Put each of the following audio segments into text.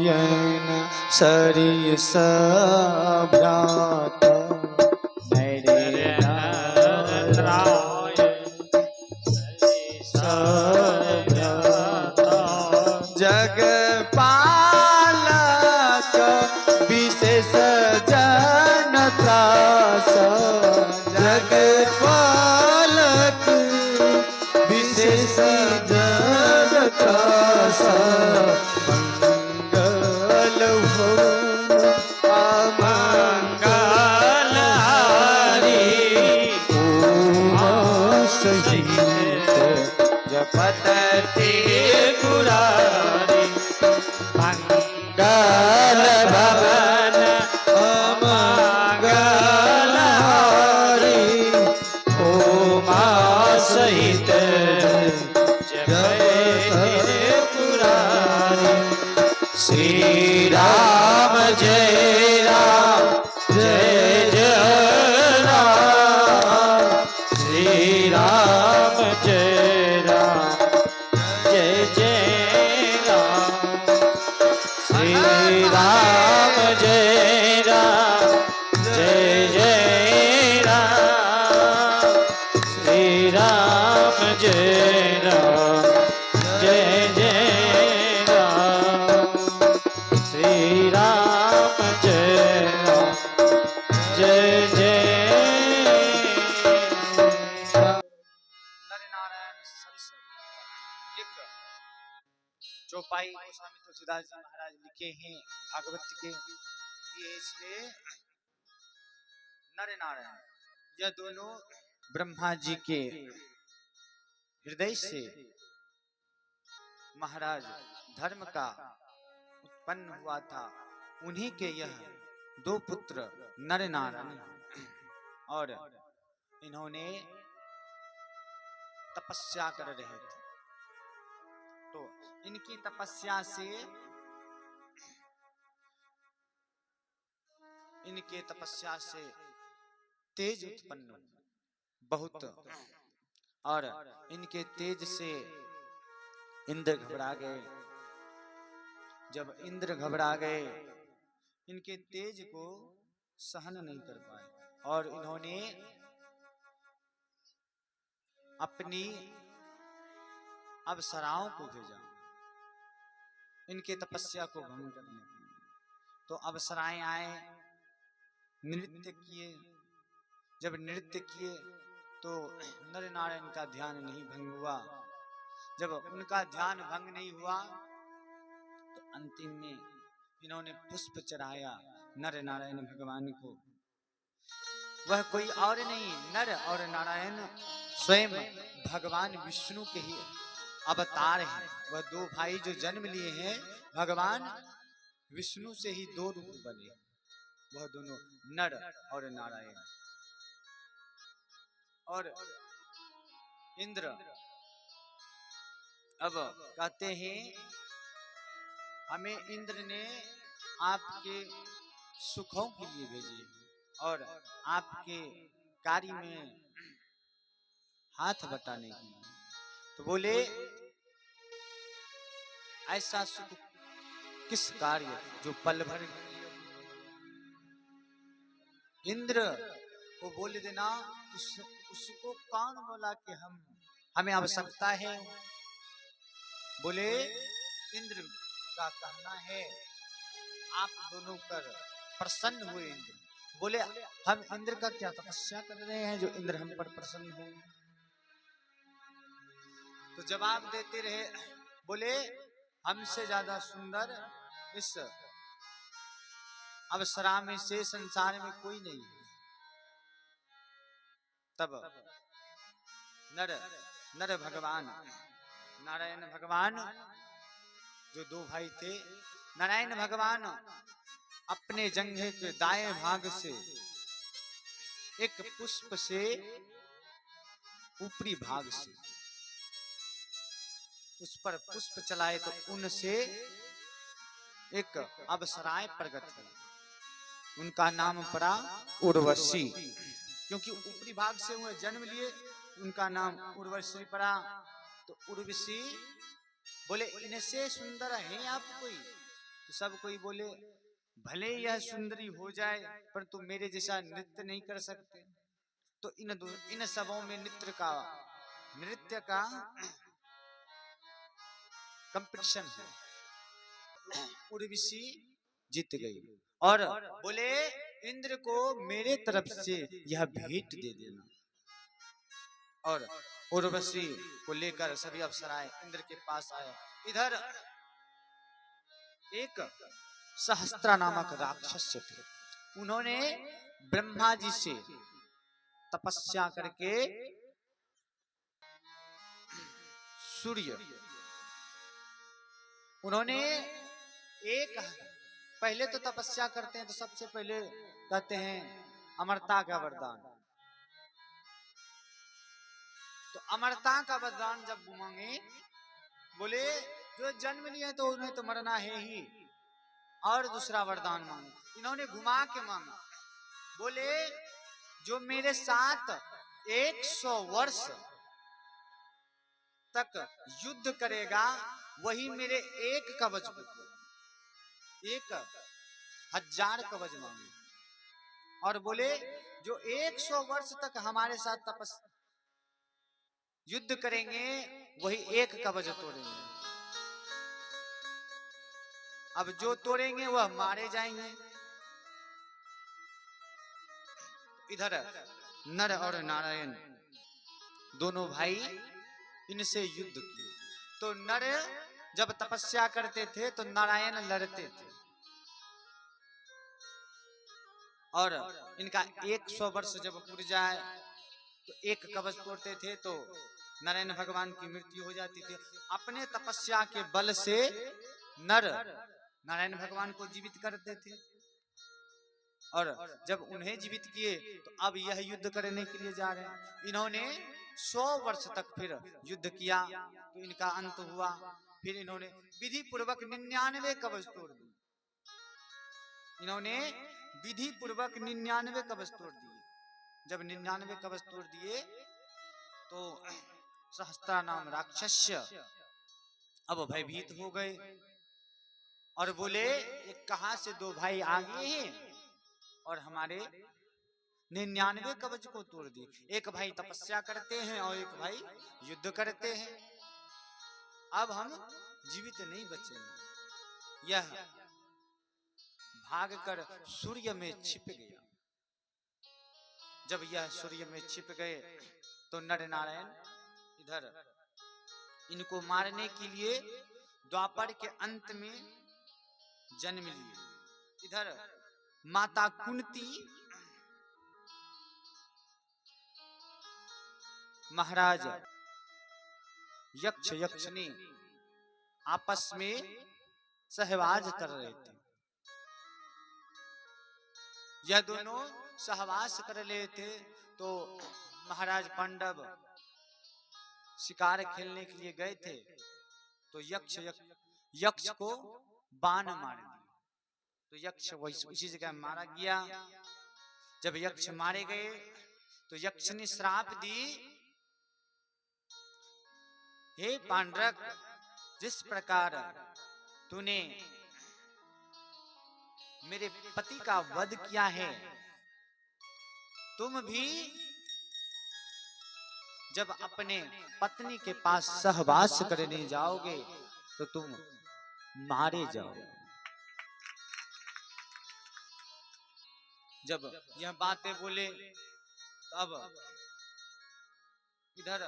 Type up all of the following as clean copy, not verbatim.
नारायण सरिस भ्रात नरे जगपालक विशेष जन त्रास जगपालक विशेष जन त्रास मंगल हो अमंगल हरि उमा सहित जपत त्रिपुरारी मंगल भवन अमंगल हरि उमा सहित जपत त्रिपुरारी श्री राम जय राम जय जय राम श्री राम जय राम जय जय राम श्री राम जय राम जय जय राम श्री राम जय राम जय जय राम श्री राम जय राम जय जय चौपाई गोस्वामी तुलसीदास जी महाराज लिखे हैं भागवत के ये इसमें नर नारायण यह दोनों ब्रह्मा जी के हृदय से महाराज धर्म का उत्पन्न हुआ था। उन्हीं के यह दो पुत्र नर नारायण और इन्होंने तपस्या कर रहे थे। तो इनकी तपस्या से तेज उत्पन्न बहुत और इनके तेज से इंद्र घबरा गए। जब इंद्र घबरा गए इनके तेज को सहन नहीं कर पाए और इन्होंने अपनी अप्सराओं को भेजा इनके तपस्या को भंग करने के लिए। तो अप्सराएं आए, नृत्य किए। जब नृत्य किए तो नर नारायण का ध्यान नहीं भंग हुआ। जब उनका ध्यान भंग नहीं हुआ तो अंतिम में इन्होंने पुष्प चढ़ाया नर नारायण भगवान को। वह कोई और नहीं, नर और नारायण स्वयं भगवान विष्णु के ही अवतार हैं। वह दो भाई जो जन्म लिए हैं भगवान विष्णु से ही दो रूप बने, वह दोनों नर और नारायण। और इंद्र अब कहते हैं हमें इंद्र ने आपके सुखों के लिए भेजे और आपके कार्य में हाथ बटाने के लिए। तो बोले ऐसा सुख किस कार्य जो पल भर। इंद्र को बोल देना उसको कौन बोला कि हमें आवश्यकता है। बोले इंद्र का कहना है आप दोनों कर प्रसन्न हुए। इंद्र बोले हम इंद्र का क्या तपस्या कर रहे हैं जो इंद्र हम पर प्रसन्न हो। तो जवाब देते रहे, बोले हमसे ज्यादा सुंदर इस अप्सरा में से संसार में कोई नहीं है। तब नर भगवान नारायण भगवान जो दो भाई थे, नारायण भगवान अपने जंघे के दाएं भाग से एक पुष्प से ऊपरी भाग से उस पर पुष्प चलाए तो उनसे एक अप्सराएं प्रकट हुई। उनका नाम पड़ा उर्वशी, क्योंकि ऊपरी भाग से वह जन्म लिए उनका नाम उर्वशी पड़ा। तो उर्वशी बोले इनसे सुंदर है आप कोई। तो सब कोई बोले भले यह सुंदरी हो जाए पर तुम मेरे जैसा नृत्य नहीं कर सकते। तो इन सबों में नृत्य का कंपटीशन है। उर्वशी जीत गई और बोले इंद्र को मेरे तरफ से यह भेंट दे देना। और उर्वशी को लेकर सभी अप्सराएं इंद्र के पास आए। इधर एक सहस्त्रा नामक राक्षस थे, उन्होंने ब्रह्मा जी से तपस्या करके सूर्य उन्होंने एक पहले तो तपस्या करते हैं तो सबसे पहले कहते हैं अमरता का वरदान। तो अमरता का वरदान जब मांगे बोले जो जन्म लिए तो उन्हें तो मरना है ही, और दूसरा वरदान मांगो। इन्होंने घुमा के मांगा, बोले जो मेरे साथ 100 वर्ष तक युद्ध करेगा वही मेरे एक कवच को 1000 कवच मांगे। और बोले जो 100 वर्ष तक हमारे साथ युद्ध करेंगे वही एक कवच तोड़ेंगे। अब जो तोड़ेंगे वह मारे जाएंगे। इधर नर और नारायण दोनों भाई इनसे युद्ध किए। तो नर जब तपस्या करते थे तो नारायण लड़ते थे, और इनका 100 वर्ष जब पूर जाए तो एक कवच तोड़ते थे तो नारायण भगवान की मृत्यु हो जाती थी। अपने तपस्या के बल से नर नारायण भगवान को जीवित करते थे, और जब उन्हें जीवित किए तो अब यह युद्ध करने के लिए जा रहे हैं। इन्होंने 100 वर्ष तक फिर युद्ध किया तो इनका अंत हुआ। फिर इन्होंने विधि पूर्वक 99 कवच तोड़ दिए। इन्होंने विधि पूर्वक 99 कवच तोड़ दिए। जब 99 कवच तोड़ दिए तो सहस्त्रा नाम राक्षस अब भयभीत हो गए और बोले ये कहां से दो भाई आ गए हैं और हमारे 99 कवच को तोड़ दिए। एक भाई तपस्या करते हैं और एक भाई युद्ध करते हैं, अब हम जीवित नहीं बचेंगे। यह भागकर सूर्य में छिप गया। जब यह सूर्य में छिप गए तो नर नारायण इधर इनको मारने के लिए द्वापर के अंत में जन्म लिए। इधर माता कुंती महाराज यक्ष यक्षिणी आपस में सहवास कर रहे थे। यह दोनों सहवास कर रहे थे तो महाराज पांडव शिकार खेलने के लिए गए थे तो यक्ष को बाण मार दिया। तो यक्ष उसी जगह मारा गया। जब यक्ष मारे गए तो यक्ष ने श्राप दी, हे पांडव जिस प्रकार तूने मेरे पति का वध किया है तुम भी जब अपने पत्नी के पास सहवास करने जाओगे तो तुम मारे जाओगे। जब यह बातें बोले तब इधर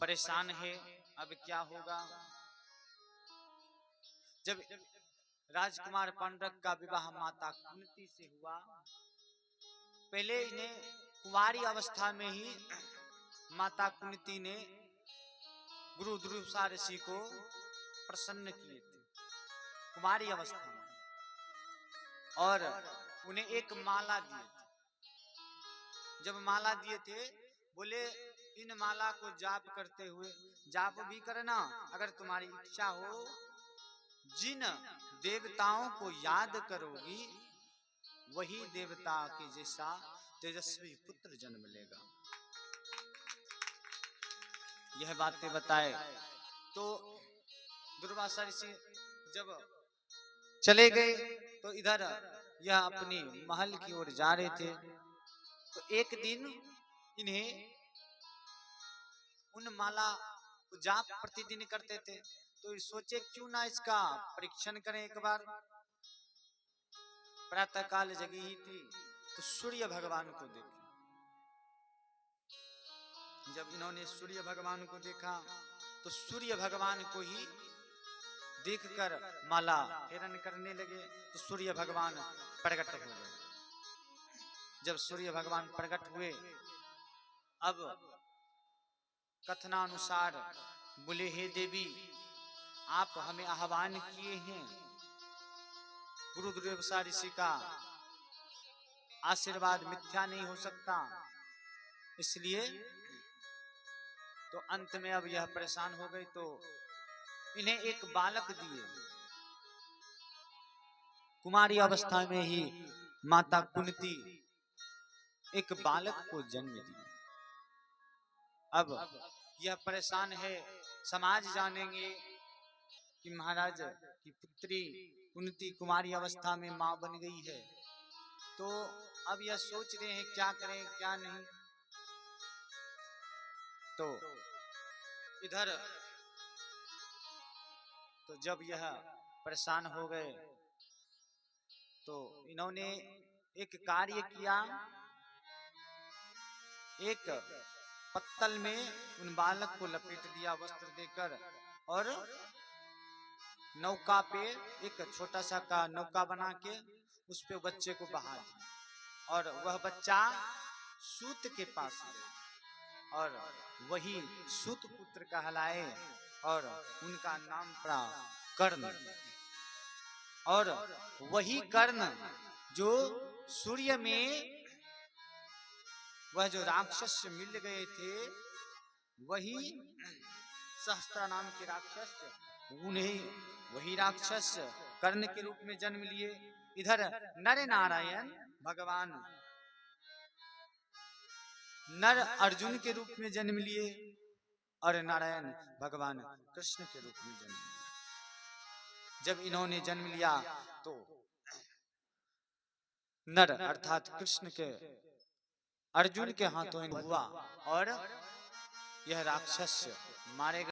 परेशान है अब क्या होगा। जब राजकुमार पांडव का विवाह माता कुंती से हुआ, पहले इन्हें कुंवारी अवस्था में ही माता कुंती ने गुरु दुर्वासा ऋषि को प्रसन्न किए थे कुंवारी अवस्था में, और उन्हें एक माला दिए थे। जब माला दिए थे बोले इन माला को जाप करते हुए जाप भी करना, अगर तुम्हारी इच्छा हो जिन देवताओं को याद करोगी वही देवता के जैसा तेजस्वी पुत्र जन्म लेगा। यह बातें बताए तो दुर्वासा ऋषि जब चले गए तो इधर यह अपनी महल की ओर जा रहे थे। तो एक दिन इन्हें उन माला को जाप प्रतिदिन करते थे, तो सोचे क्यों ना इसका परीक्षण करें एक बार। प्रातः काल जगी ही थी तो सूर्य भगवान को देखा। जब इन्होंने सूर्य भगवान को देखा तो सूर्य भगवान को ही देखकर माला हेरन करने लगे। तो सूर्य भगवान प्रकट हो गए। जब सूर्य भगवान प्रकट हुए, अब कथनानुसार बोले, हे देवी, आप हमें आह्वान किए हैं, गुरु दुर्वासा ऋषि का आशीर्वाद मिथ्या नहीं हो सकता, इसलिए तो अंत में अब यह परेशान हो गए तो इन्हें एक बालक दिए। कुमारी अवस्था में ही माता कुंती एक बालक को जन्म दिया। अब यह परेशान है, समाज जानेंगे कि महाराज की पुत्री कुंती कुमारी अवस्था में मां बन गई है। तो अब यह सोच रहे हैं क्या करें क्या नहीं। तो इधर तो जब यह परेशान हो गए तो इन्होंने एक कार्य किया। एक पत्तल में उन बालक को लपेट दिया वस्त्र देकर, और नौका पे एक छोटा सा का नौका बना के उस पे बच्चे को बहा दिया, और वह बच्चा सूत के पास गया और वही सूत पुत्र कहलाए और उनका नाम पड़ा कर्ण। और वही कर्ण जो सूर्य में वह जो राक्षस मिल गए थे, वही सहस्त्र नाम के राक्षस, उन्हें वही राक्षस कर्ण के रूप में जन्म लिए। इधर नर नारायण भगवान नर अर्जुन के रूप में जन्म लिए और नारायण भगवान कृष्ण के रूप में जन्म लिए। जब इन्होंने जन्म लिया तो नर अर्थात कृष्ण के अर्जुन के हाथों हुआ और यह राक्षस मारे गए।